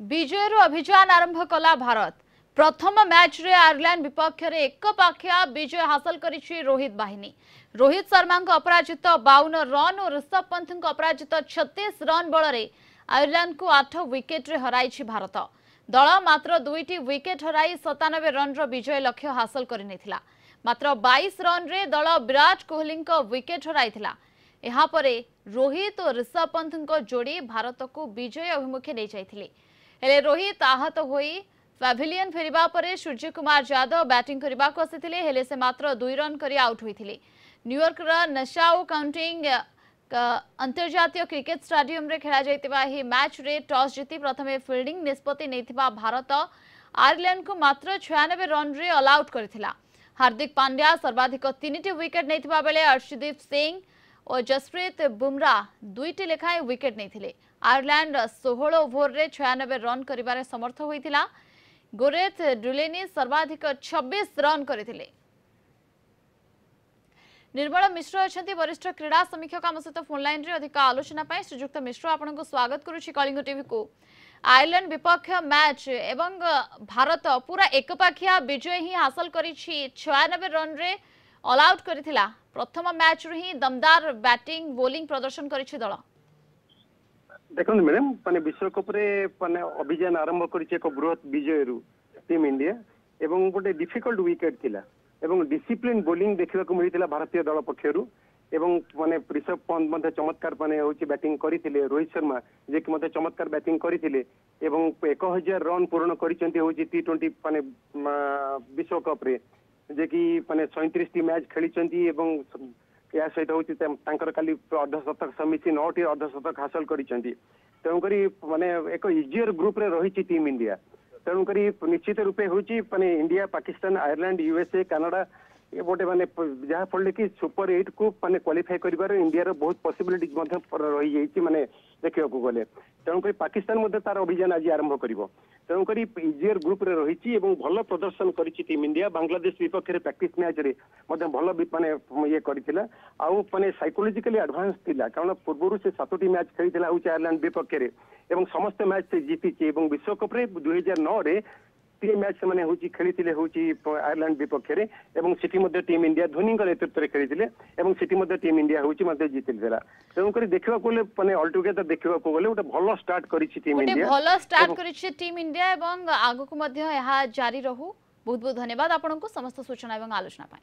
विजयर अभियान आरंभ कला भारत। प्रथम मैच रे आयरलैंड विपक्ष रे एक पाखिया विजय हासिल करिछि रोहित बाहिनी। रोहित शर्मा अपराजित 52 रन और ऋषभ पंत अपराजित 36 रन बल आयरलैंड को 8 विकेट रे हराइछि भारत। दल मात्र 2टी विकेट हराई 97 रन विजय लक्ष्य हासिल करनिथिला। मात्र 22 रन रे दल विराट कोहली विकेट हराइथिला। यहाँ परे रोहित और ऋषभ पंत जोड़ी भारत को विजय अभिमुखे नहीं जाइथिले। हेले रोहित आहत होई पैभिलियन फेरिबा परे सूर्य कुमार यादव बैटिंग करबा को आसिथिले, हेले से मात्र 2 रन करी आउट होइथिले। न्यूयॉर्क रा नशाओ काउंटिंग अंतर्जातीय क्रिकेट स्टेडियम रे खेला जाइतिबा ही मैच रे टॉस जीति प्रथमे फील्डिंग निष्पत्ति नैथिबा भारत आयरलैंड को मात्र 96 रन रे ऑल आउट करथिला। हार्दिक पांड्या सर्वाधिक 3टी विकेट नैथिबा बेले अर्शदीप सिंह और जसप्रीत बुमराह 2टी लेखाएं विकेट नहीं। आयरलैंड 16 ओभर रे 96 रन करिबारे समर्थ होइतिला। गोरेथ डुलेनी सर्वाधिक 26 रन करथिले। निर्मल मिश्र अच्छा वरिष्ठ क्रीड़ा समीक्षक आम सहित फोन लाइन रे अधिक आलोचना पाई। श्रीजुक्त मिश्र आपनको स्वागत करुछि कलिंग टीवी को। आयरलैंड विपक्ष मैच एवं भारत पूरा एकपाखिया विजय ही हासिल करिछि। 96 रन रे ऑल आउट करथिला। प्रथम मैच रू ही दमदार बैटिंग बॉलिंग प्रदर्शन करिछि दल। देखो मैडम माने विश्वकप रे माने अभियान आरंभ करिछि एक बृहत विजय रु टीम इंडिया एवं गोटे डिफिकल्ट विकेट थिला एवं डिसिप्लिन बॉलिंग देखा मिलता भारतीय दल पक्षरु एवं माने ऋषभ पंत मध्य चमत्कार माने होची बैटिंग करिथिले। रोहित शर्मा जे कि मध्य चमत्कार बैटिंग करिथिले एवं 1000 रन पूर्ण करिसेंती होची टी20 माने विश्वकप रे जे कि माने 37 टी मैच खेलिसेंती एवं या सहित होची तांकर काली अर्धशतक समिति 9टी अर्धशतक हासिल करिसेंती। तेणुकरी माने एक इजियर ग्रुप रे रहिछि टीम इंडिया। तेणुकरी निश्चित रूपे होची माने India Pakistan Ireland USA Canada ये गोटे माने जहाँ फल कि सुपर 8 को माने क्वालिफाई कर इंडिया रो बहुत पॉसिबिलिटीज रही जाइए माने देखा गले। तेणुक पाकिस्तान मध्य तार अभियान आज आरंभ कर। तेणुक इजियर ग्रुप रे रही भल प्रदर्शन करिछि टीम इंडिया। बांग्लादेश विपक्ष प्रैक्टिस मैच रे भल माने ये करथिला आउ माने साइकोलॉजिकली एडवांस थिला कारण पूर्व से 7टी मैच खेलिथिला आयरलैंड विपक्ष रे एवं समस्त मैच से जीतिछि एवं विश्वकप रे 2009 रे 3 मैच से माने होची खेलिथिले होची आयरलैंड विपक्ष रे एवं सिटी मध्ये टीम इंडिया धोनी नेतृत्व रे खेलिथिले एवं सिटी मध्ये टीम इंडिया होची मध्ये जीतिलला। तेणु करी देखबा कोले माने ऑल टुगेदर देखबा को गले उटे भलो स्टार्ट करिछि टीम इंडिया। भलो स्टार्ट करिछि टीम इंडिया एवं आगु को मध्ये यहा जारी रहू। बहुत बहुत धन्यवाद आपनको समस्त सूचना एवं आलोचना पाई।